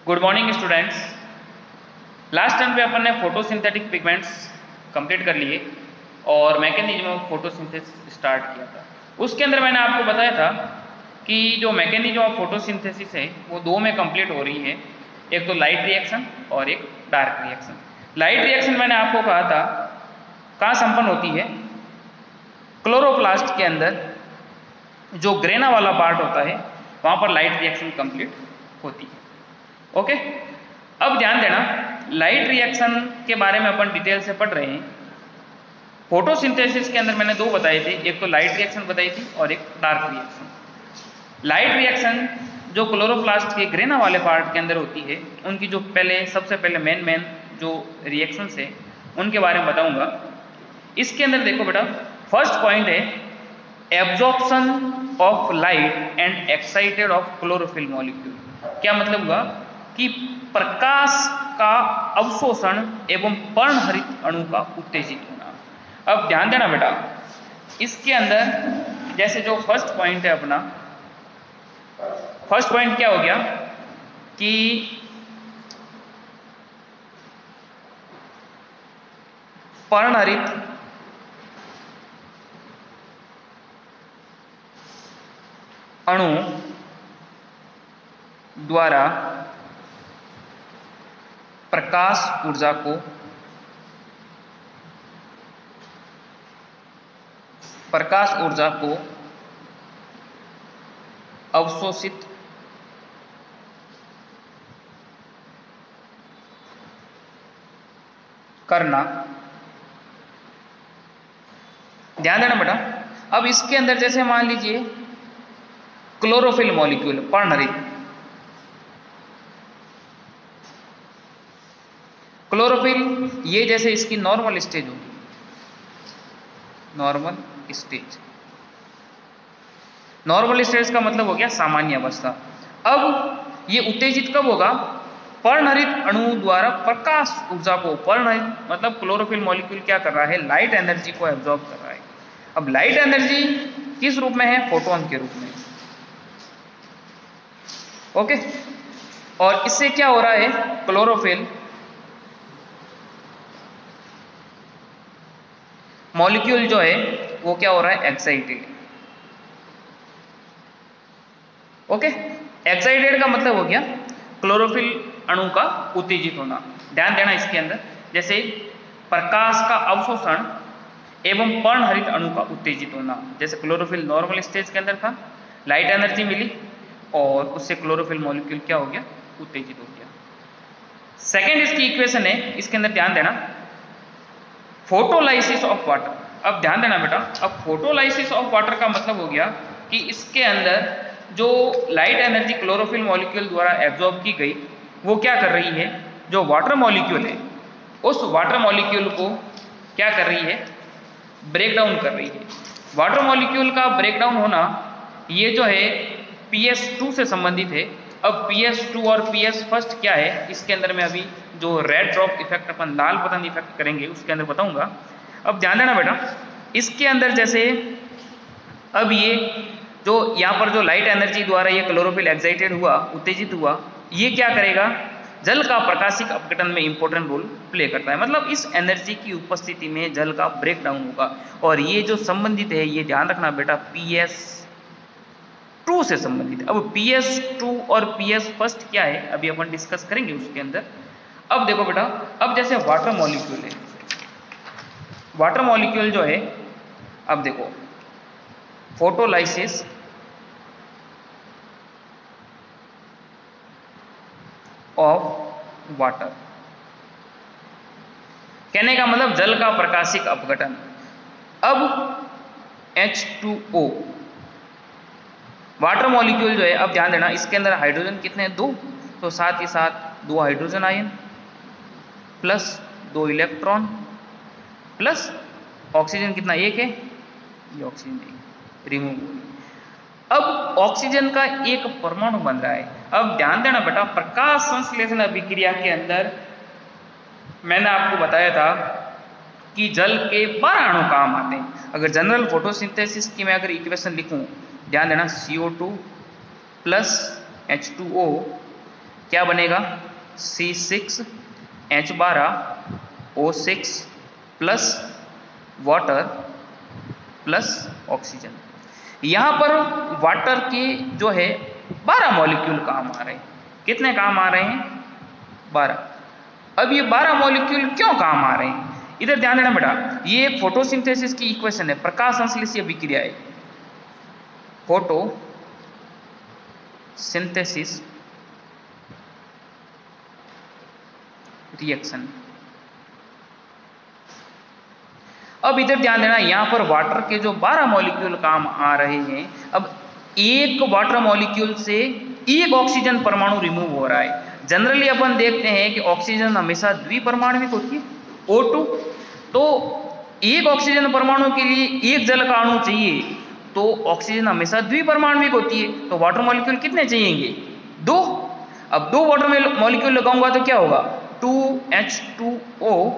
Good morning students. Last time पे अपन ने photosynthetic pigments complete कर लिए और मैकेनिज्म ऑफ फोटोसिंथेसिस स्टार्ट किया था। उसके अंदर मैंने आपको बताया था कि जो मैकेनिज्म ऑफ फोटोसिंथेसिस है वो दो में कंप्लीट हो रही है, एक तो लाइट रिएक्शन और एक डार्क रिएक्शन। लाइट रिएक्शन मैंने आपको कहा था कहाँ संपन्न होती है, क्लोरोप्लास्ट के अंदर जो ग्रेना वाला पार्ट होता है वहाँ पर लाइट रिएक्शन कंप्लीट होती है। ओके, अब ध्यान देना, लाइट रिएक्शन के बारे में अपन डिटेल से पढ़ रहे हैं। फोटोसिंथेसिस के अंदर मैंने दो बताए थे, एक तो लाइट रिएक्शन बताई थी और एक डार्क रिएक्शन। लाइट रिएक्शन जो क्लोरोप्लास्ट के ग्रेना वाले पार्ट के अंदर होती है, उनकी जो सबसे पहले मेन जो रिएक्शंस है उनके बारे में बताऊंगा। इसके अंदर देखो बेटा, फर्स्ट पॉइंट है absorption of light and excited of chlorophyll molecule. क्या मतलब हुआ कि प्रकाश का अवशोषण एवं पर्णहरित अणु का उत्तेजित होना। अब ध्यान देना बेटा, इसके अंदर जैसे जो फर्स्ट पॉइंट है अपना, फर्स्ट पॉइंट क्या हो गया कि पर्णहरित अणु द्वारा प्रकाश ऊर्जा को अवशोषित करना। ध्यान देना बेटा, अब इसके अंदर जैसे मान लीजिए क्लोरोफिल मॉलिक्यूल पर्णहरित, क्लोरोफिल ये जैसे इसकी नॉर्मल स्टेज होगी, नॉर्मल स्टेज का मतलब हो गया सामान्य अवस्था। अब ये उत्तेजित कब होगा, पर्णहरित अणु द्वारा प्रकाश ऊर्जा को, पर्णहरित मतलब क्लोरोफिल मॉलिक्यूल क्या कर रहा है, लाइट एनर्जी को एब्जॉर्ब कर रहा है। अब लाइट एनर्जी किस रूप में है, फोटोन के रूप में। ओके, और इससे क्या हो रहा है, क्लोरोफिल मॉलिक्यूल जो है वो क्या हो रहा है, एक्साइटेड। ओके, एक्साइटेड का मतलब हो गया क्लोरोफिल अणु का उत्तेजित होना। ध्यान देना, इसके अंदर जैसे प्रकाश का अवशोषण एवं पर्णहरित अणु का उत्तेजित होना, जैसे क्लोरोफिल नॉर्मल स्टेज के अंदर था, लाइट एनर्जी मिली और उससे क्लोरोफिल मॉलिक्यूल क्या हो गया, उत्तेजित हो गया। सेकेंड इसकी इक्वेशन है, इसके अंदर ध्यान देना, फोटोलाइसिस ऑफ वाटर। अब ध्यान देना बेटा, अब फोटोलाइसिस ऑफ वाटर का मतलब हो गया कि इसके अंदर जो लाइट एनर्जी क्लोरोफिल मॉलिक्यूल द्वारा एब्जॉर्ब की गई वो क्या कर रही है, जो वाटर मॉलिक्यूल है उस वाटर मॉलिक्यूल को क्या कर रही है, ब्रेक डाउन कर रही है। वाटर मॉलिक्यूल का ब्रेक डाउन होना ये जो है PS2 से संबंधित है। अब PS2 और PS फर्स्ट क्या है, इसके अंदर में अभी जो रेड ड्रॉप इफेक्ट अपन लाल बटन इफेक्ट करेंगे उसके अंदर बताऊंगा। अब ध्यान देना बेटा, इसके अंदर जैसे अब ये जो यहाँ पर जो लाइट एनर्जी द्वारा ये क्लोरोफिल एक्साइटेड हुआ, उत्तेजित हुआ, ये क्या करेगा, जल का प्रकाशिक अपघटन में इंपॉर्टेंट रोल प्ले करता है। मतलब इस एनर्जी की उपस्थिति में जल का ब्रेक डाउन होगा और ये जो संबंधित है, ये ध्यान रखना बेटा, PS2 से संबंधित है। अब PS2 और PS फर्स्ट क्या है अभी अपन डिस्कस करेंगे उसके अंदर। अब देखो बेटा, अब जैसे वाटर मॉलिक्यूल है, वाटर मॉलिक्यूल जो है, अब देखो फोटोलाइसिस ऑफ वाटर, कहने का मतलब जल का प्रकाशिक अपघटन। अब H2O वाटर मॉलिक्यूल जो है, अब ध्यान देना, इसके अंदर हाइड्रोजन कितने हैं, 2, तो साथ ही साथ 2 hydrogen ion plus 2 electron plus oxygen कितना, 1 है, ये ऑक्सीजन रिमूव हो गई। अब ऑक्सीजन का एक परमाणु बन रहा है। अब ध्यान देना बेटा, प्रकाश संश्लेषण अभिक्रिया के अंदर मैंने आपको बताया था कि जल के 12 अणु काम आते हैं। अगर जनरल फोटोसिंथेसिस की मैं अगर इक्वेशन लिखूं, ध्यान देना, CO2 प्लस H2O क्या बनेगा, C6H12O6 plus water plus oxygen. यहां पर वाटर के जो है 12 मॉलिक्यूल काम आ रहे हैं। कितने काम आ रहे हैं, 12। अब ये 12 मॉलिक्यूल क्यों काम आ रहे हैं, इधर ध्यान देना बेटा। ये एक फोटोसिंथेसिस की इक्वेशन है, प्रकाश संश्लेषीय अभिक्रिया है, फोटोसिंथेसिस रिएक्शन। अब इधर ध्यान देना, यहां पर वाटर के जो 12 मॉलिक्यूल काम आ रहे हैं। अब एक वाटर मॉलिक्यूल से एक ऑक्सीजन परमाणु रिमूव हो रहा है। जनरली अपन देखते हैं कि ऑक्सीजन हमेशा द्विपरमाणविक होती है, O2। तो एक ऑक्सीजन परमाणु के लिए एक जल का अणु चाहिए, तो ऑक्सीजन हमेशा द्विपरमाणविक होती है। तो वाटर मॉलिक्यूल कितने चाहिएंगे, 2। अब 2 वाटर मॉलिक्यूल लगाऊंगा तो क्या होगा, 2H2O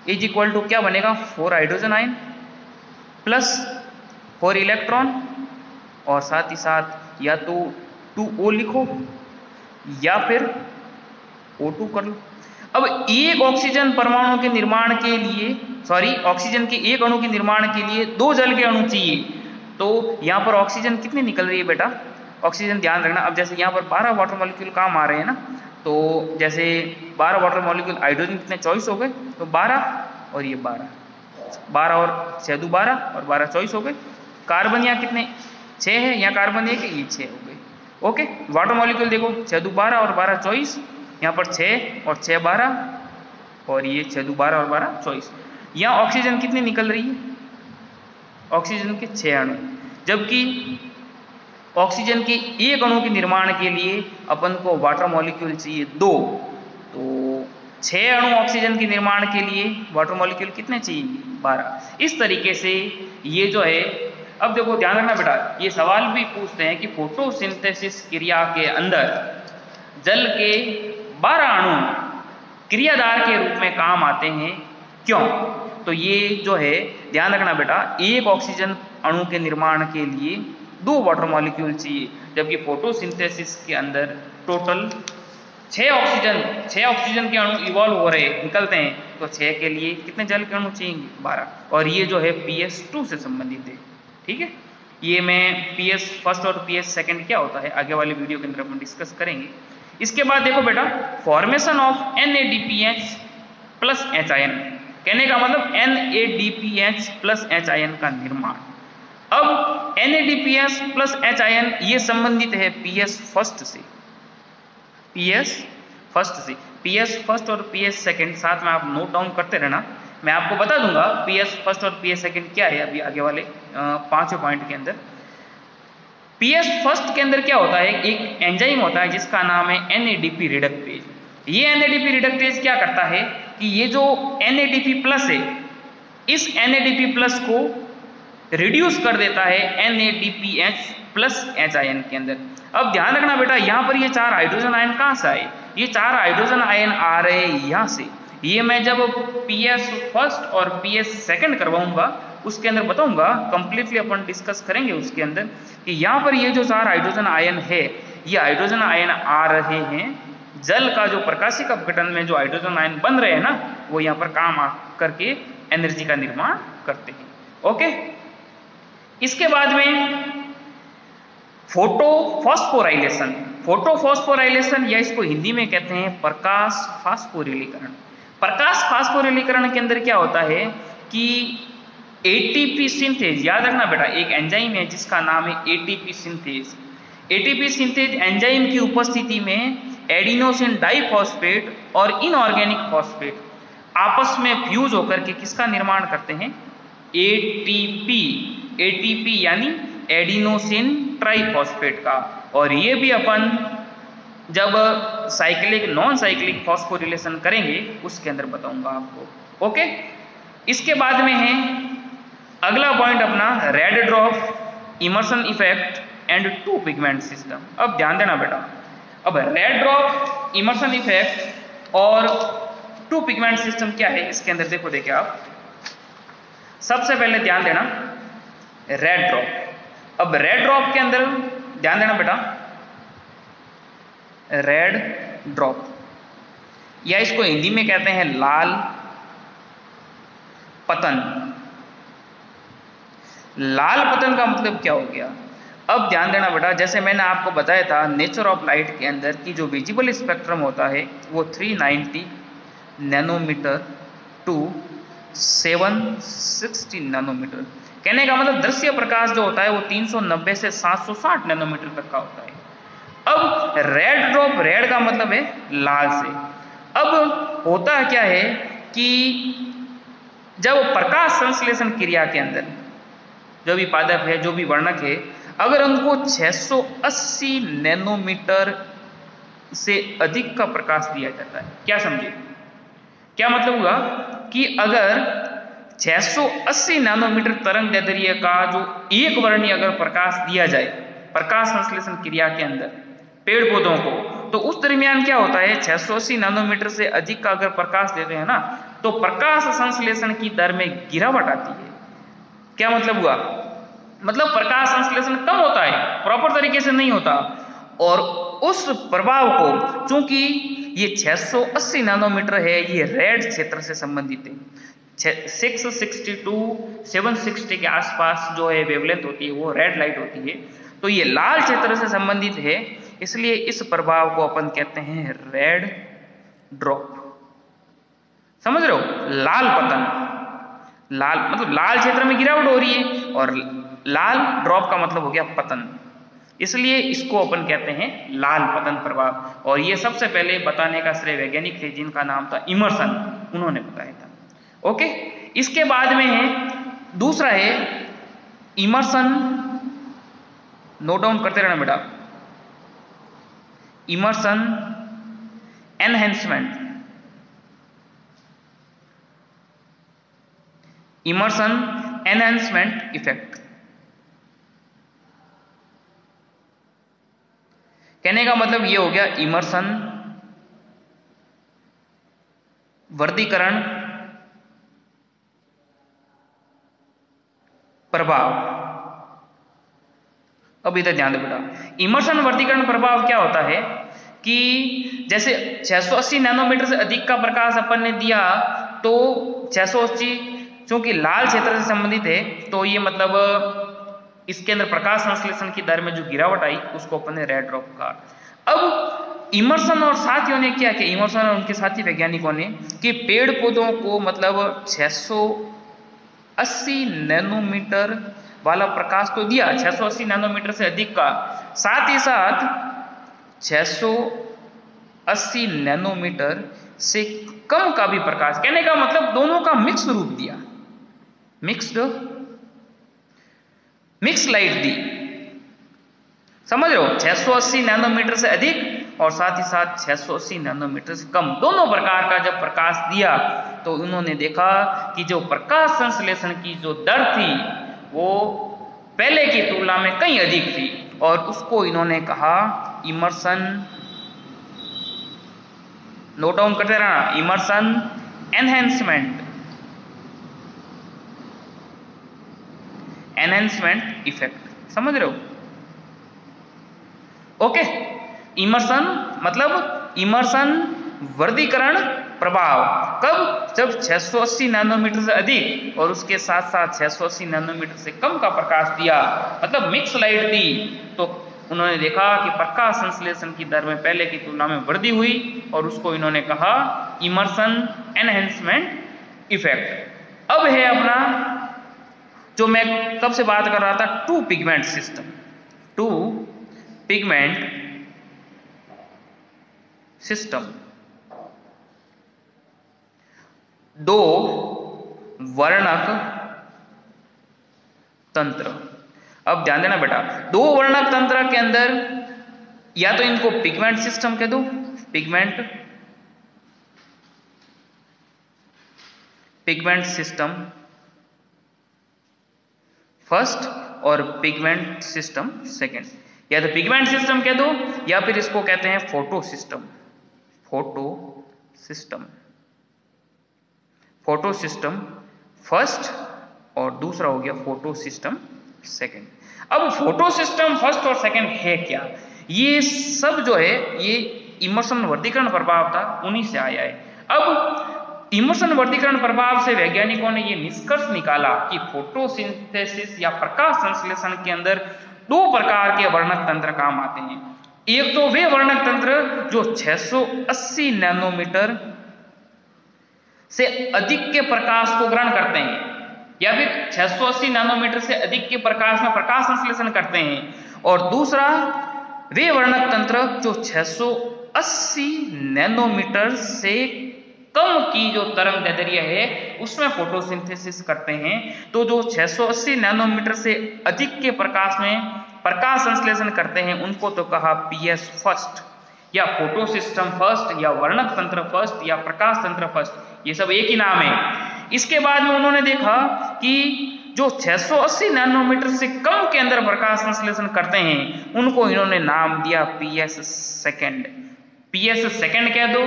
इज इक्वल टू क्या बनेगा, 4 हाइड्रोजन आयन प्लस 4 इलेक्ट्रॉन, और साथ ही साथ या तो 2O लिखो या फिर O2 कर लो। अब एक ऑक्सीजन परमाणु के निर्माण के लिए, ऑक्सीजन के एक अणु के निर्माण के लिए 2 जल के अणु चाहिए। तो यहां पर ऑक्सीजन कितनी निकल रही है बेटा, ऑक्सीजन ध्यान रखना। अब जैसे यहां पर 12 वाटर मॉलिक्यूल काम आ रहे हैं ना, तो जैसे 12 वाटर मॉलिक्यूल, हाइड्रोजन कितने 24 हो गए, तो 12 और ये 12 और 6 दू 12 और 12 24 हो गए। कार्बन यहाँ कितने 6 है, यहाँ कार्बन 1 है, ये 6 हो गए। ओके, वाटर मॉलिक्यूल देखो 6 दू 12 और 12 24, यहाँ पर 6 और 6 12 और ये 6 दू 12 और 12 24। यहाँ ऑक्सीजन कितनी निकल रही है, ऑक्सीजन के 6 अणु, जबकि ऑक्सीजन के एक अणु के निर्माण के लिए अपन को वाटर मॉलिक्यूल चाहिए 2। तो 6 अणु ऑक्सीजन के निर्माण के लिए वाटर मॉलिक्यूल कितने चाहिए, 12। इस तरीके से ये जो है, अब देखो ध्यान रखना बेटा, ये सवाल भी पूछते हैं कि फोटोसिंथेसिस क्रिया के अंदर जल के 12 अणु क्रियाधार के रूप में काम आते हैं, क्यों। तो ये जो है ध्यान रखना बेटा, एक ऑक्सीजन अणु के निर्माण के लिए 2 वाटर मॉलिक्यूल चाहिए, जबकि फोटोसिंथेसिस के अंदर टोटल 6 ऑक्सीजन के अणु इवॉल्व हो रहे निकलते हैं। तो 6 के लिए कितने जल के अणु चाहिए, 12। और ये जो है PS2 से संबंधित है, ठीक है। ये मैं PS फर्स्ट और PS सेकंड क्या होता है आगे वाले वीडियो के अंदर अपन डिस्कस करेंगे। इसके बाद देखो बेटा, फॉर्मेशन ऑफ NADPH प्लस H-आयन, कहने का मतलब NADPH प्लस H-आयन का निर्माण। अब NADPH प्लस H-आयन ये संबंधित है PS फर्स्ट से, PS फर्स्ट और PS सेकंड साथ में आप नोट डाउन करते रहना। मैं आपको बता दूंगा PS फर्स्ट और PS सेकंड क्या है अभी आगे वाले 5वें पॉइंट के अंदर। PS फर्स्ट के अंदर क्या होता है, एक एंजाइम होता है जिसका नाम है NADP रिडक्टेज। ये NADP रिडक्टेज क्या करता है कि ये जो NADP प्लस है, इस NADP प्लस को रिड्यूस कर देता है NADPH प्लस H-आयन के अंदर। अब ध्यान रखना बेटा, यहाँ पर ये 4 हाइड्रोजन आयन कहाँ से आए, ये 4 हाइड्रोजन आयन आ रहे हैं यहाँ से। ये मैं जब PS फर्स्ट और PS सेकंड करवाऊंगा उसके अंदर बताऊंगा, कंप्लीटली अपन डिस्कस करेंगे उसके अंदर कि यहाँ पर ये जो 4 हाइड्रोजन आयन है, ये हाइड्रोजन आयन आ रहे हैं जल का जो प्रकाशिक अपघटन में जो हाइड्रोजन आयन बन रहे हैं ना, वो यहाँ पर काम करके एनर्जी का निर्माण करते हैं। ओके, इसके बाद में फोटोफॉस्फोराइलेशन या इसको हिंदी में कहते हैं प्रकाश फास्फोरिलीकरण। प्रकाश फास्फोरिलीकरण के अंदर क्या होता है कि एटीपी सिंथेज, याद रखना बेटा, एक एंजाइम है जिसका नाम है ATP synthase. ATP synthase enzyme की उपस्थिति में एडिनोसिन डाइफॉस्फेट और इनऑर्गेनिक फॉस्फेट आपस में फ्यूज होकर के किसका निर्माण करते हैं, एटीपी यानी एडिनोसिन ट्राइफॉस्फेट का। और ये भी अपन जब साइक्लिक नॉन साइक्लिक फॉस्फोरिलेशन करेंगे उसके अंदर बताऊंगा आपको। ओके, इसके बाद में है अगला पॉइंट अपना red drop immersion effect and 2 pigment system. अब ध्यान देना बेटा, अब रेड ड्रॉप इमर्शन इफेक्ट और 2 पिगमेंट सिस्टम क्या है इसके अंदर देखो, देखिए आप सबसे पहले ध्यान देना रेड ड्रॉप। अब रेड ड्रॉप के अंदर ध्यान देना बेटा, रेड ड्रॉप, या इसको हिंदी में कहते हैं लाल पतन। लाल पतन का मतलब क्या हो गया? अब ध्यान देना बेटा, जैसे मैंने आपको बताया था नेचर ऑफ लाइट के अंदर की जो विजिबल स्पेक्ट्रम होता है वो 390 नैनोमीटर टू 760 नैनोमीटर। कहने का मतलब दृश्य प्रकाश जो होता है वो 390 से 760 नैनोमीटर तक का होता है। अब रेड ड्रॉप, रेड का मतलब है लाल से। अब होता क्या है कि जब प्रकाश संश्लेषण क्रिया के अंदर जो भी पादप है, जो भी वर्णक है, अगर उनको 680 नैनोमीटर से अधिक का प्रकाश दिया जाता है, क्या समझे? क्या मतलब हुआ कि अगर 680 नैनोमीटर तरंग दैर्ध्य का जो एक वर्णीय अगर प्रकाश दिया जाए प्रकाश संश्लेषण क्रिया के अंदर पेड़ पौधों को, तो उस दरमियान क्या होता है, 680 नैनोमीटर से अधिक का अगर प्रकाश देते हैं ना, तो प्रकाश संश्लेषण की दर में गिरावट आती है। क्या मतलब हुआ? मतलब प्रकाश संश्लेषण कम होता है, प्रॉपर तरीके से नहीं होता, और उस प्रभाव को, चूंकि ये 680 नैनोमीटर है, ये रेड क्षेत्र से संबंधित है। 660 टू 760 के आसपास जो है वेवलेंथ होती है वो रेड लाइट होती है, तो ये लाल क्षेत्र से संबंधित है, इसलिए इस प्रभाव को अपन कहते हैं रेड ड्रॉप। समझ रहे हो? लाल पतन, लाल मतलब लाल क्षेत्र में गिरावट हो रही है, और लाल ड्रॉप का मतलब हो गया पतन, इसलिए इसको अपन कहते हैं लाल पतन प्रभाव। और ये सबसे पहले बताने का श्रेय वैज्ञानिक थे जिनका नाम था इमर्सन, उन्होंने बताया था। ओके, इसके बाद में है दूसरा है इमर्सन, नोट डाउन करते रहना बेटा, Emerson enhancement, Emerson enhancement effect. कहने का मतलब ये हो गया इमर्सन वर्धीकरण प्रभाव। अब इधर ध्यान दो बेटा, इमर्सन वर्धीकरण प्रभाव क्या होता है कि जैसे 680 नैनोमीटर से अधिक का प्रकाश अपन ने दिया, तो 680 चूंकि लाल क्षेत्र से संबंधित है, तो ये मतलब इसके अंदर प्रकाश संश्लेषण की दर में जो गिरावट आई उसको अपन ने रेड ड्रॉप कहा। अब इमर्सन और साथियों ने क्या किया, इमर्सन और उनके साथी वैज्ञानिकों ने, कि पेड़ पौधों को मतलब 680 नैनोमीटर वाला प्रकाश तो दिया, 680 नैनोमीटर से अधिक का, साथ ही साथ 680 नैनोमीटर से कम का भी प्रकाश, कहने का मतलब दोनों का मिक्स रूप दिया, मिक्स लाइट दी। समझ रहे हो? 680 नैनोमीटर से अधिक और साथ ही साथ 680 नैनोमीटर से कम, दोनों प्रकार का जब प्रकाश दिया, तो उन्होंने देखा कि जो प्रकाश संश्लेषण की जो दर थी वो पहले की तुलना में कहीं अधिक थी, और उसको इन्होंने कहा इमर्सन, नोट डाउन करते रहना, इमर्सन एनहेंसमेंट इफेक्ट। समझ रहे हो? ओके, इमर्सन मतलब इमर्सन वर्धीकरण प्रभाव कब? जब 680 नैनोमीटर से अधिक और उसके साथ साथ 680 नैनोमीटर से कम का प्रकाश दिया, मतलब मिक्स लाइट दी, तो उन्होंने देखा कि प्रकाश संश्लेषण की दर में पहले की तुलना में वृद्धि हुई, और उसको इन्होंने कहा इमर्सन एनहेंसमेंट इफेक्ट। अब है अपना जो मैं कब से बात कर रहा था, two pigment system, two pigment system, दो वर्णक तंत्र। अब ध्यान देना बेटा, दो वर्णक तंत्र के अंदर या तो इनको पिगमेंट सिस्टम कह दो, पिगमेंट सिस्टम फर्स्ट और पिगमेंट सिस्टम सेकेंड, या तो पिगमेंट सिस्टम कह दो या फिर इसको कहते हैं photo system, photo system first और दूसरा हो गया फोटो सिस्टम सेकेंड। अब फोटो सिस्टम फर्स्ट और सेकेंड है क्या? ये सब जो है ये इमर्सन वर्गीकरण प्रभाव था उन्हीं से आया है। अब इमर्सन वर्गीकरण प्रभाव से वैज्ञानिकों ने यह निष्कर्ष निकाला कि फोटोसिंथेसिस या प्रकाश संश्लेषण के अंदर दो प्रकार के वर्णक तंत्र काम आते हैं। एक तो वे वर्णक तंत्र जो 680 नैनोमीटर से अधिक के प्रकाश को ग्रहण करते हैं या फिर 680 नैनोमीटर से अधिक के प्रकाश में प्रकाश संश्लेषण करते हैं, और दूसरा वे वर्णक तंत्र जो 680 नैनोमीटर से कम की जो तरंग दैर्ध्य है उसमें फोटोसिंथेसिस करते हैं। तो जो 680 नैनोमीटर से अधिक के प्रकाश में प्रकाश संश्लेषण करते हैं उनको तो कहा पीएस फर्स्ट या फोटो सिस्टम फर्स्ट या वर्णक तंत्र फर्स्ट या प्रकाश तंत्र फर्स्ट, ये सब एक ही नाम है। इसके बाद में उन्होंने देखा कि जो 680 नैनोमीटर से कम के अंदर प्रकाश संश्लेषण करते हैं उनको इन्होंने नाम दिया पीएस सेकंड। पीएस सेकंड कह दो,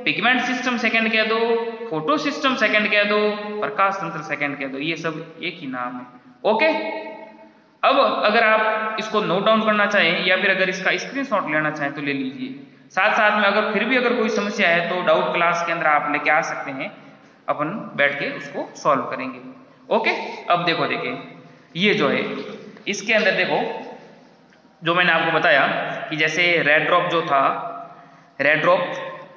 पिगमेंट सिस्टम सेकंड कह दो, फोटो सिस्टम सेकंड कह दो, प्रकाश तंत्र सेकंड कह दो, ये सब एक ही नाम है। ओके, अब अगर आप इसको नोट डाउन करना चाहें या फिर अगर इसका स्क्रीनशॉट लेना चाहें तो ले लीजिए। साथ साथ में अगर फिर भी अगर कोई समस्या है तो डाउट क्लास के अंदर आप लेके आ सकते हैं, अपन बैठ के उसको सॉल्व करेंगे। ओके, अब देखिए ये जो है इसके अंदर देखो जो मैंने आपको बताया कि जैसे रेड ड्रॉप जो था, रेड ड्रॉप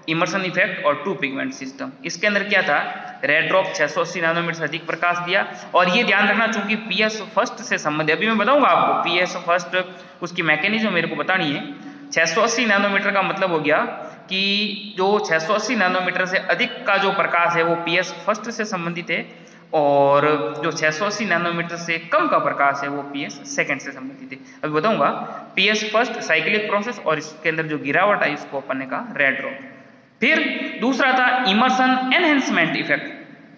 इमर्सन इफेक्ट और टू पिगमेंट सिस्टम, इसके अंदर क्या था, रेड ड्रॉप 680 नैनोमीटर से अधिक प्रकाश दिया। और ये ध्यान रखना चूंकि पीएस फर्स्ट से संबंधित, अभी मैं बताऊंगा आपको पीएस फर्स्ट उसकी मैकेनिज्म मेरे को बतानी है। 680 नैनोमीटर का मतलब हो गया कि जो 680 नैनोमीटर से अधिक का जो प्रकाश है वो पीएस फर्स्ट से संबंधित है, और जो 680 नैनोमीटर से कम का प्रकाश है वो पीएस सेकंड से संबंधित है। अभी बताऊंगा पीएस फर्स्ट साइक्लिक प्रोसेस और इसके अंदर जो गिरावट आई इसको अपन ने कहा रेड ड्रॉप। फिर दूसरा था इमर्सन एनहेंसमेंट इफेक्ट,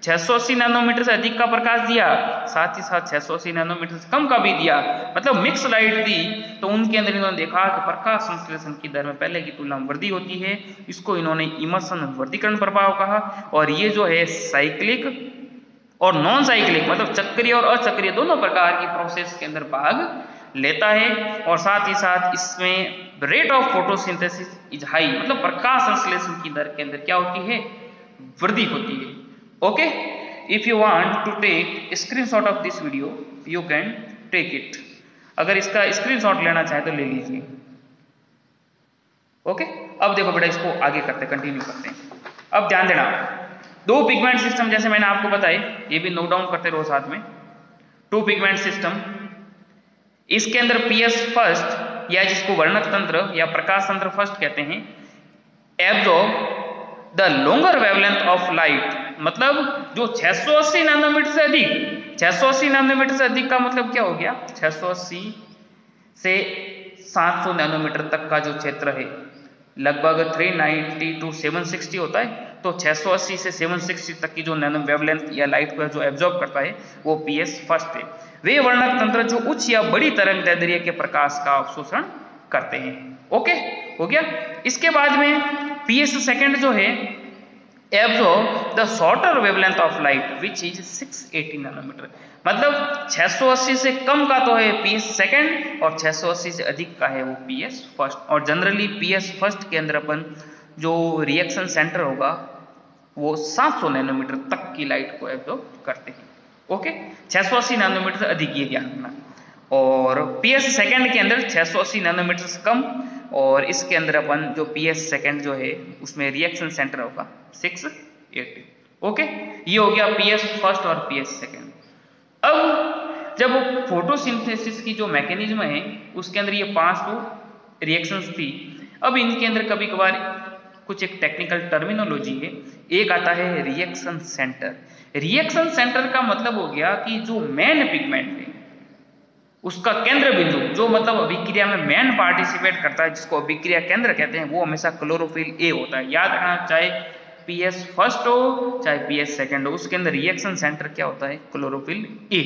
680 नैनोमीटर से अधिक का प्रकाश दिया, साथ ही साथ 680 नैनोमीटर से कम का भी दिया, मतलब मिक्स लाइट दी, तो उनके अंदर इन्होंने देखा कि प्रकाश संश्लेषण की दर में पहले की तुलना में वृद्धि होती है। इसको इन्होंने इमर्सन वर्गीकरण प्रभाव कहा। और ये जो है साइक्लिक और नॉन साइक्लिक मतलब चक्रीय और अचक्रीय दोनों प्रकार की प्रोसेस के अंदर भाग लेता है, और साथ ही साथ इसमें rate of photosynthesis is high, मतलब प्रकाश संश्लेषण की दर के अंदर क्या होती है, वृद्धि होती है। Okay, if you want to take screenshot of this video you can take it. अगर इसका स्क्रीनशॉट लेना चाहे तो ले लीजिए। ओके, अब देखो बेटा इसको आगे करते कंटिन्यू करते हैं। अब ध्यान देना, दो पिगमेंट सिस्टम जैसे मैंने आपको बताए, ये भी नोट डाउन करते रहो साथ में। टू पिगमेंट सिस्टम, इसके अंदर पीएस फर्स्ट या जिसको वर्णक तंत्र या प्रकाश तंत्र फर्स्ट कहते हैं, absorb the longer wavelength of light, मतलब जो 680 नैनोमीटर से अधिक, 680 नैनोमीटर से अधिक का मतलब क्या हो गया, 680 से 700 नैनोमीटर तक का जो क्षेत्र है लगभग 390 टू 760 होता है, तो 680 से 760 तक की जो नैनो वेवलेंथ या लाइट को जो एब्जॉर्ब करता है वो पीएस फर्स्ट है। वे वर्णक तंत्र जो उच्च या बड़ी तरंग दैर्ध्य के प्रकाश का अवशोषण करते हैं। ओके, हो गया। इसके बाद में पीएस सेकंड जो है absorb the shorter wavelength of light which is 680 nanometer, मतलब 680 से कम का तो है पीएस सेकंड और 680 से अधिक का है वो पीएस फर्स्ट। और जनरली पीएस फर्स्ट के अंदर अपन जो रिएक्शन सेंटर होगा वो 700 नैनोमीटर तक की लाइट को एब्जॉर्ब करते हैं। ओके, 680 नैनोमीटर से अधिक ये ध्यान रखना। और पीएस सेकंड के अंदर 680 नैनोमीटर से कम, और इसके अंदर अपन जो पीएस सेकंड जो है उसमें रिएक्शन सेंटर होगा 680। ओके, ये हो गया पीएस फर्स्ट और पीएस सेकंड। अब जब फोटोसिंथेसिस की जो मैकेनिज्म है उसके अंदर ये 5 तो रिएक्शंस थी, अब इनके अंदर कभी कभार कुछ एक टेक्निकल टर्मिनोलॉजी है। एक आता है रिएक्शन सेंटर। रिएक्शन सेंटर का मतलब हो गया कि जो मेन पिगमेंट है उसका केंद्र बिंदु, जो मतलब अभिक्रिया में मेन पार्टिसिपेट करता है, जिसको अभिक्रिया केंद्र कहते हैं, वो हमेशा क्लोरोफिल ए होता है। याद रखना, चाहे पीएस फर्स्ट हो चाहे पीएस सेकंड हो, उसके अंदर रिएक्शन सेंटर क्या होता है, क्लोरोफिल ए।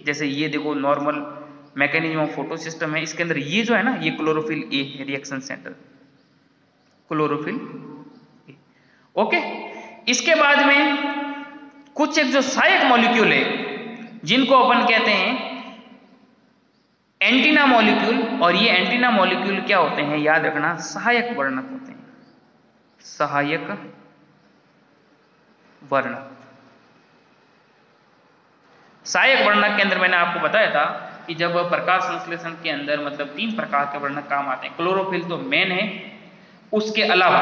जैसे ये देखो normal mechanism of photo system है, इसके अंदर ये जो है ना ये क्लोरोफिल ए है, reaction centre chlorophyll A. Okay, इसके बाद में कुछ एक जो सहायक मॉलिक्यूल है जिनको अपन कहते हैं एंटीना मॉलिक्यूल, और ये एंटीना मॉलिक्यूल क्या होते हैं, याद रखना, सहायक वर्णक होते हैं। सहायक वर्णक। सहायक वर्णक के अंदर मैंने आपको बताया था कि जब प्रकाश संश्लेषण के अंदर मतलब 3 प्रकार के वर्णक काम आते हैं। क्लोरोफिल तो मेन है, उसके अलावा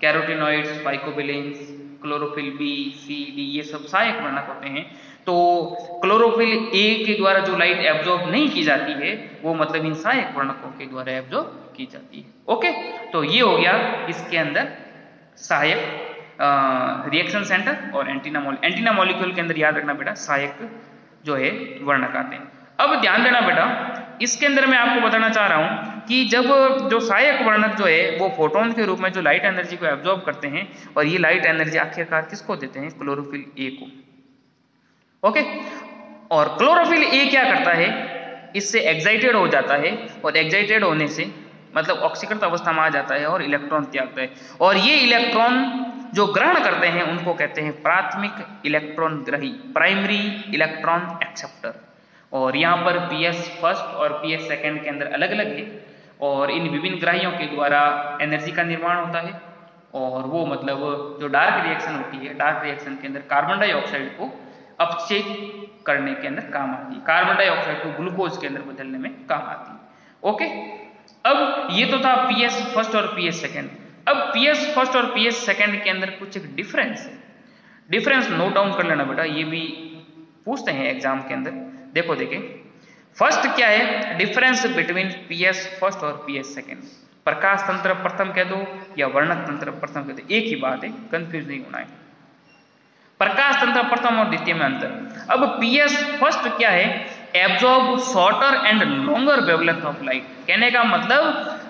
कैरोटीनॉइड्स, फाइकोबिलेंस, क्लोरोफिल बी, सी, डी, ये सब सहायक वर्णक होते हैं। तो क्लोरोफिल ए के द्वारा जो लाइट एब्जॉर्ब नहीं की जाती है वो मतलब इन सहायक वर्णकों के द्वारा एब्जॉर्ब की जाती है। ओके, तो ये हो गया इसके अंदर सहायक रिएक्शन सेंटर और एंटीना मॉलिक्यूल के अंदर याद रखना बेटा सहायक जो है वर्णक आते हैं। अब ध्यान देना बेटा, इसके अंदर मैं आपको बताना चाह रहा हूं कि जब जो सहायक वर्णक जो है वो फोटोन के रूप में जो लाइट एनर्जी को एब्जॉर्ब करते हैं और ये लाइट एनर्जी आखिरकार किसको देते हैं? क्लोरोफिल ए को। ओके, और क्लोरोफिल ए क्या करता है? इससे एक्साइटेड हो जाता है और एक्साइटेड होने से मतलब ऑक्सीकृत अवस्था में आ जाता है और इलेक्ट्रॉन त्यागता है, और ये इलेक्ट्रॉन जो ग्रहण करते हैं उनको कहते हैं प्राथमिक इलेक्ट्रॉन ग्रही, प्राइमरी इलेक्ट्रॉन एक्सेप्टर। और यहाँ पर पीएस फर्स्ट और पीएस सेकंड के अंदर अलग अलग है, और इन विभिन्न ग्राहियों के द्वारा एनर्जी का निर्माण होता है, और वो मतलब जो डार्क रिएक्शन होती है, डार्क रिएक्शन के अंदर कार्बन डाइऑक्साइड को अपचय करने के अंदर काम आती है, कार्बन डाइऑक्साइड को ग्लूकोज के अंदर बदलने में काम आती है। ओके, अब ये तो था पीएस फर्स्ट और पीएस सेकंड। अब पीएस फर्स्ट और पीएस सेकंड के अंदर कुछ एक डिफरेंस है, डिफरेंस नोट डाउन कर लेना बेटा, ये भी पूछते हैं एग्जाम के अंदर। देखो देखिए, फर्स्ट क्या है डिफरेंस बिटवीन पीएस फर्स्ट और पीएस सेकंड? प्रकाश तंत्र प्रथम कह दो या वर्णक तंत्र प्रथम कह दो, एक ही बात है, कंफ्यूज नहीं होना है। प्रकाश तंत्र प्रथम और द्वितीय में अंतर। अब पीएस फर्स्ट क्या है? Absorb shorter and longer wavelength of light. कहने का मतलब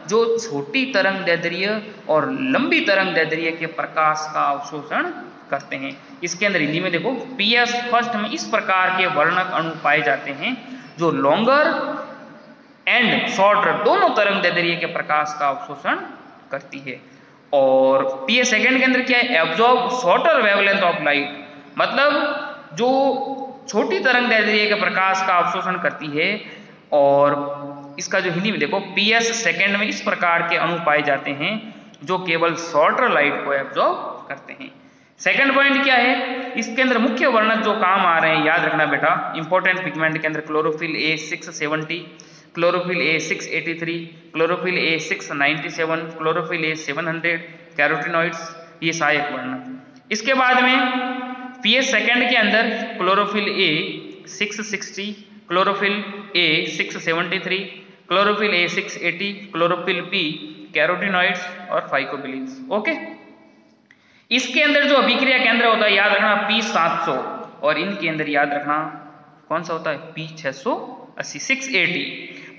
जो छोटी तरंग दैर्ध्य और लंबी तरंग दैर्ध्य के प्रकाश का अवशोषण करते हैं। इसके अंदर हिंदी में देखो, पीएस फर्स्ट में इस प्रकार के वर्णक अणु पाए जाते हैं जो लॉन्गर एंड शॉर्टर दोनों तरंग दैर्ध्य के प्रकाश का अवशोषण करती है। और पीएस सेकंड के अंदर क्या है? Absorb shorter wavelength of light, मतलब जो छोटी तरंग दैर्ध्य के प्रकाश का अवशोषण करती है। और इसका जो हिंदी में देखो, पीएस सेकंड में इस प्रकार के अणु पाए जाते हैं जो केवल शॉर्टर लाइट को एब्जॉर्ब करते हैं। सेकंड पॉइंट क्या है? इसके अंदर मुख्य वर्णक जो काम आ रहे हैं याद रखना बेटा, इंपॉर्टेंट पिगमेंट के अंदर chlorophyll A 670, chlorophyll A 683, chlorophyll A 697, chlorophyll A 700, carotenoids, ये सहायक वर्णक। इसके बाद में पीएस सेकंड के अंदर chlorophyll A 660, chlorophyll A 673, chlorophyll A 680, chlorophyll B, carotenoids और फाइकोबिलेंस। ओके, इसके अंदर जो अभिक्रिया केंद्र होता है याद रखना P700, और इनके अंदर याद रखना कौन सा होता है? P680, 680,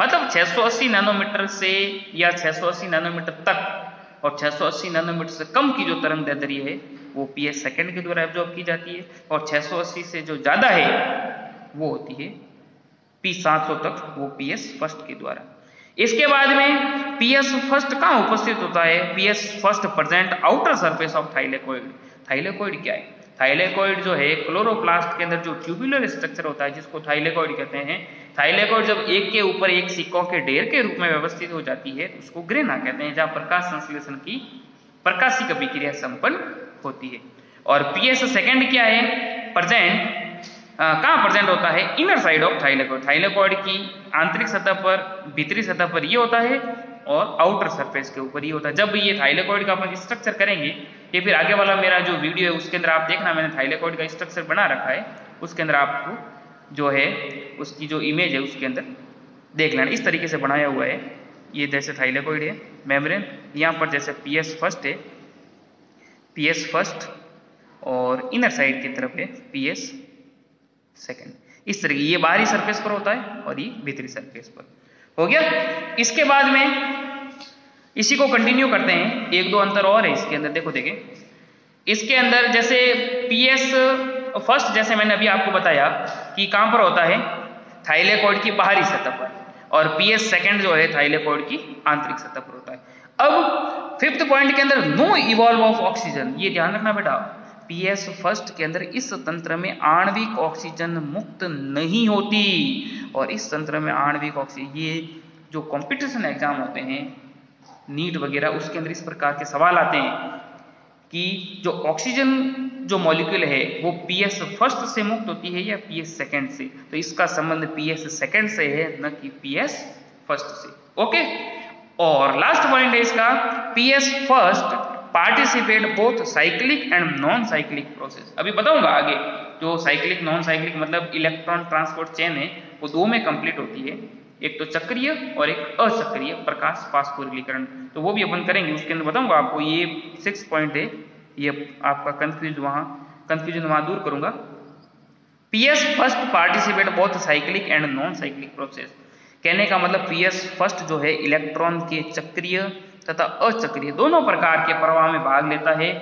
मतलब 680 नैनोमीटर से या 680 नैनोमीटर तक और 680 नैनोमीटर से कम की जो तरंग दैर्ध्य है वो पीएस सेकंड के द्वारा एब्जॉर्ब की जाती है, और 680 से जो ज्यादा है वो होती है P700 तक, वो पीएस फर्स्ट के द्वारा। इसके बाद में पीएस फर्स्ट कहाँ उपस्थित होता है? PS first present outer surface of thylakoid. Thylakoid क्या है? थाइलेकोइड जो है क्लोरोप्लास्ट के अंदर जो ट्यूबुलर स्ट्रक्चर होता है जिसको थाइलेकोइड कहते हैं। थाइलेकोइड जब एक के ऊपर एक सिक्कों के ढेर के रूप में व्यवस्थित हो जाती है तो उसको ग्रेना कहते हैं, जहां प्रकाश संश्लेषण की प्रकाशिक अभिक्रिया संपन्न होती है। और पीएस सेकंड क्या है? प्रेजेंट कहाँ प्रेजेंट होता है? Inner side of thylakoid. Thylakoid की आंतरिक सतह पर, भीतरी सतह पर ये होता है और आउटर सरफेस के ऊपर ये होता है। जब ये थाइलेकोइड का अपन स्ट्रक्चर करेंगे, ये फिर आगे वाला मेरा जो वीडियो है उसके अंदर आप देखना, मैंने थाइलेकोइड का स्ट्रक्चर बना रखा है, उसके अंदर आपको जो है उसकी जो इमेज है उसके अंदर देख लेना, इस तरीके से बनाया हुआ है। ये जैसे थाइलेकोइड है मेम्ब्रेन, यहाँ पर जैसे पीएस फर्स्ट है, पीएस फर्स्ट, और इनर साइड की तरफ है पीएस सेकंड। इस तरीके ये बाहरी सरफेस पर होता है और ये भीतरी सरफेस पर। हो गया। इसके बाद में इसी को कंटिन्यू करते हैं, एक दो अंतर और है इसके अंदर। देखो देखिए, इसके अंदर जैसे पीएस फर्स्ट जैसे मैंने अभी आपको बताया कि कहां पर होता है? थाइलेकोइड की बाहरी सतह पर, और पीएस सेकंड जो है थाइलेकोइड की आंतरिक सतह पर होता है। अब फिफ्थ पॉइंट के अंदर नो इवॉल्व ऑफ ऑक्सीजन, ये ध्यान रखना बेटा, पीएस फर्स्ट के अंदर इस तंत्र में आणविक ऑक्सीजन मुक्त नहीं होती, और इस तंत्र में आणविक ऑक्सीजन, ये जो कंपटीशन एग्जाम होते हैं नीट वगैरह, उसके अंदर इस प्रकार के सवाल आते हैं कि जो ऑक्सीजन जो मॉलिक्यूल है वो पीएस फर्स्ट से मुक्त होती है या पीएस सेकंड से, तो इसका संबंध पीएस सेकंड से है, न कि पीएस फर्स्ट से। ओके, और लास्ट पॉइंट है इसका, PS first participate both cyclic and non cyclic process. अभी बताऊंगा आगे, जो साइक्लिक नॉन साइक्लिक मतलब इलेक्ट्रॉन ट्रांसपोर्ट चेन है वो दो में कंप्लीट होती है, एक तो चक्रीय और एक अचक्रीय प्रकाश फास्फोरिलीकरण, तो वो भी अपन करेंगे, उसके अंदर बताऊंगा आपको। ये 6 पॉइंट है, ये आपका कंफ्यूजन वहां दूर करूंगा। PS first participate both cyclic and non cyclic process, कहने का मतलब पीएस फर्स्ट जो है इलेक्ट्रॉन के चक्रीय तथा अचक्रीय दोनों प्रकार के प्रवाह में भाग लेता है।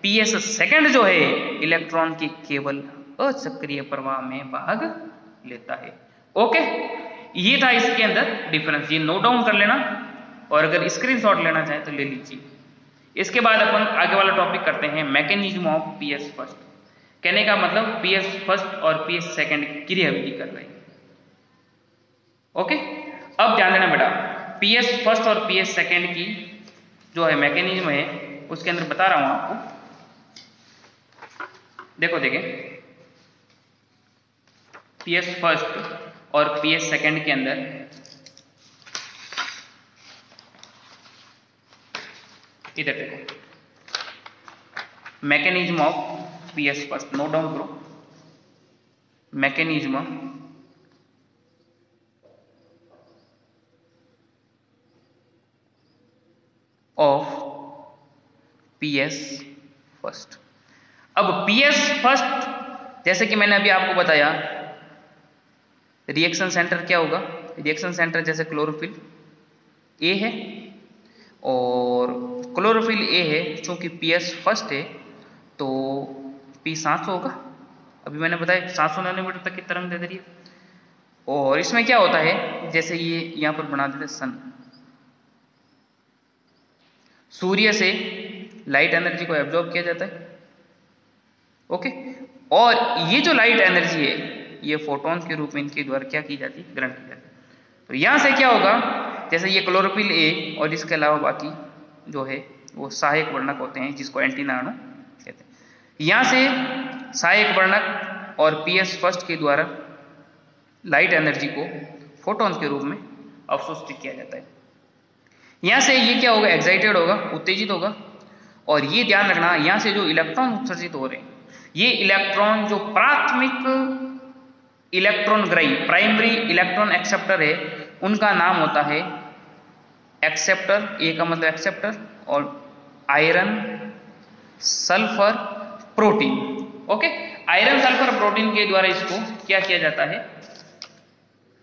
पीएस सेकंड जो है इलेक्ट्रॉन के केवल अचक्रीय प्रवाह में भाग लेता है। ओके, ये था इसके अंदर डिफरेंस, ये नोट डाउन कर लेना, और अगर स्क्रीनशॉट लेना चाहे तो ले लीजिए। इसके बाद अपन आगे वाला टॉपिक करते हैं, मैकेनिज्म ऑफ पीएस फर्स्ट, कहने का मतलब पीएस फर्स्ट और पीएस सेकंड क्रियाविधि कर रहे हैं। ओके, अब ध्यान देना बेटा, पीएस फर्स्ट और पीएस सेकंड की जो है मैकेनिज्म है उसके अंदर बता रहा हूं आपको। देखो देखें, पीएस फर्स्ट और पीएस सेकंड के अंदर इधर देखो, mechanism of PS first, note down करो, मैकेनिज्म ऑफ पीएस फर्स्ट। अब पीएस फर्स्ट, जैसे कि मैंने अभी आपको बताया, रिएक्शन सेंटर क्या होगा, रिएक्शन सेंटर जैसे क्लोरोफिल ए है, और क्लोरोफिल ए है, चूंकि पीएस फर्स्ट है तो पी 700 होगा, अभी मैंने बताया 700 नैनोमीटर तक की तरंग दे रही है। और इसमें क्या होता है, जैसे ये यहां पर बना देते सन, सूर्य से लाइट एनर्जी को एब्जॉर्ब किया जाता है। ओके, और ये जो लाइट एनर्जी है ये फोटॉन के रूप में इनके द्वारा क्या की जाती है, ग्रहण की जाती है। तो यहां से क्या होगा, जैसे ये क्लोरोफिल ए और इसके अलावा बाकी जो है वो सहायक वर्णक होते हैं, जिसको एंटीना अणु कहते हैं। यहां से सहायक वर्णक और पीएस फर्स्ट के द्वारा लाइट एनर्जी को फोटॉन के रूप में अवशोषित किया जाता है। यहां से ये क्या होगा, एक्साइटेड होगा, उत्तेजित होगा, और ये ध्यान रखना, यहां से जो इलेक्ट्रॉन उत्सर्जित हो रहे हैं, ये इलेक्ट्रॉन जो प्राथमिक इलेक्ट्रॉन ग्राही प्राइमरी इलेक्ट्रॉन एक्सेप्टर है, उनका नाम होता है एक्सेप्टर, ए का मतलब एक्सेप्टर, और iron sulphur protein. Okay, iron sulphur protein के द्वारा इसको क्या किया जाता है,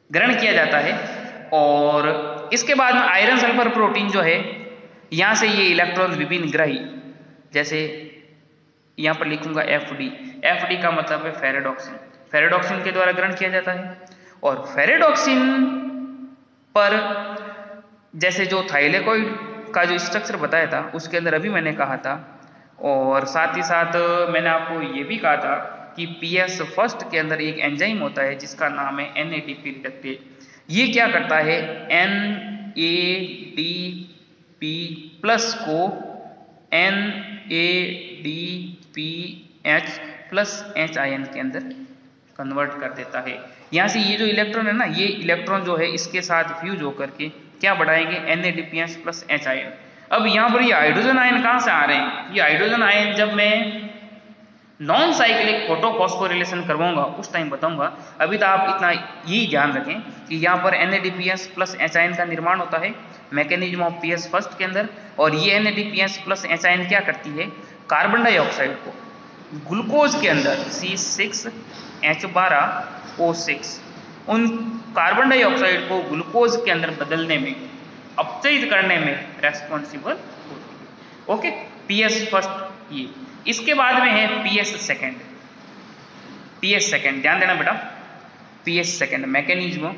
ग्रहण किया जाता है। और इसके बाद में आयरन सल्फर प्रोटीन जो है, यहां से ये इलेक्ट्रॉन विभिन्न ग्राही, जैसे यहां पर लिखूंगा एफडी का मतलब है फेरेडॉक्सिन, फेरेडॉक्सिन के द्वारा ग्रहण किया जाता है। और फेरेडॉक्सिन पर जैसे जो थाइलेकोइड का जो स्ट्रक्चर बताया था उसके अंदर अभी मैंने कहा था, और साथ ही साथ मैंने आपको ये भी कहा था कि पीएस फर्स्ट के अंदर एक एंजाइम होता है जिसका नाम है NADP रिडक्टेज। ये क्या करता है, NADP प्लस को NADPH प्लस H आयन के अंदर कन्वर्ट कर देता है। यहां से ये जो इलेक्ट्रॉन है ना, ये इलेक्ट्रॉन जो है इसके साथ फ्यूज होकर के क्या बढ़ाएंगे, NADPH प्लस H आयन। अब यहां पर ये हाइड्रोजन आयन कहां से आ रहे हैं, ये हाइड्रोजन आयन जब मैं नॉन साइक्लिक फोटोफॉस्फोरिलेशन करवाऊंगा उस टाइम बताऊंगा। अभी तो आप इतना यही ध्यान रखें कि यहाँ पर NADPH प्लस H आयन का निर्माण होता है मैकेनिज्म ऑफ पीएस फर्स्ट के अंदर, और ये NADPH प्लस H आयन क्या करती है, कार्बन डाइऑक्साइड को ग्लूकोज के अंदर C6H12O6 उन कार्बन डाइऑक्साइड को ग्लूकोज के अंदर बदलने में, अपचयित करने में रेस्पॉन्सिबल होती है। ओके, पीएस फर्स्ट ये। इसके बाद में है पीएस सेकंड। पीएस सेकंड ध्यान देना बेटा, PS second mechanism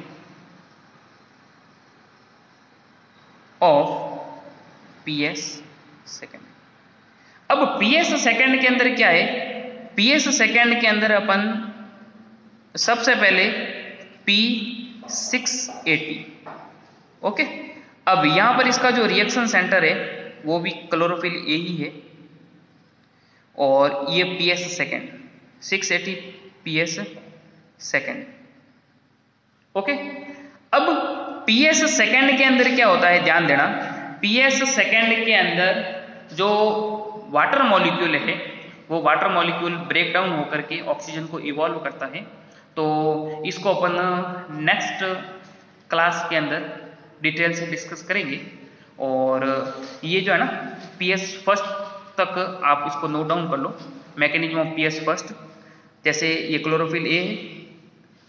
of PS second. अब पीएस सेकंड के अंदर क्या है, पीएस सेकंड के अंदर अपन सबसे पहले P680, ओके, अब यहां पर इसका जो रिएक्शन सेंटर है वो भी क्लोरोफिल ए ही है, और ये PS second 680 PS second. Okay, अब PS सेकेंड के अंदर क्या होता है, ध्यान देना। PS सेकेंड के अंदर जो वाटर मॉलिक्यूल है वो वाटर मॉलिक्यूल ब्रेक डाउन होकर के ऑक्सीजन को इवॉल्व करता है। तो इसको अपन नेक्स्ट क्लास के अंदर डिटेल से डिस्कस करेंगे। और ये जो है ना PS फर्स्ट तक आप इसको नोट डाउन कर लो, मैकेनिज्म ऑफ PS फर्स्ट। जैसे ये क्लोरोफिल ए है,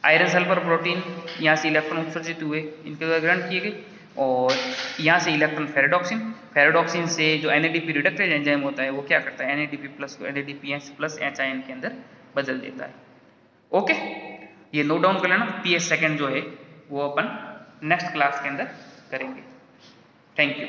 आयरन सल्फर प्रोटीन यहाँ से इलेक्ट्रॉन उत्सर्जित हुए, इनके द्वारा ग्रहण किए गए, और यहाँ से इलेक्ट्रॉन फेराडॉक्सिन, फेराडॉक्सिन से जो NADP रिडक्टेज एंजाइम होता है वो क्या करता है, NADP प्लस को NADPH प्लस H के अंदर बदल देता है। ओके, ये नोट डाउन कर लेना। PS सेकेंड जो है वो अपन नेक्स्ट क्लास के अंदर करेंगे। Thank you.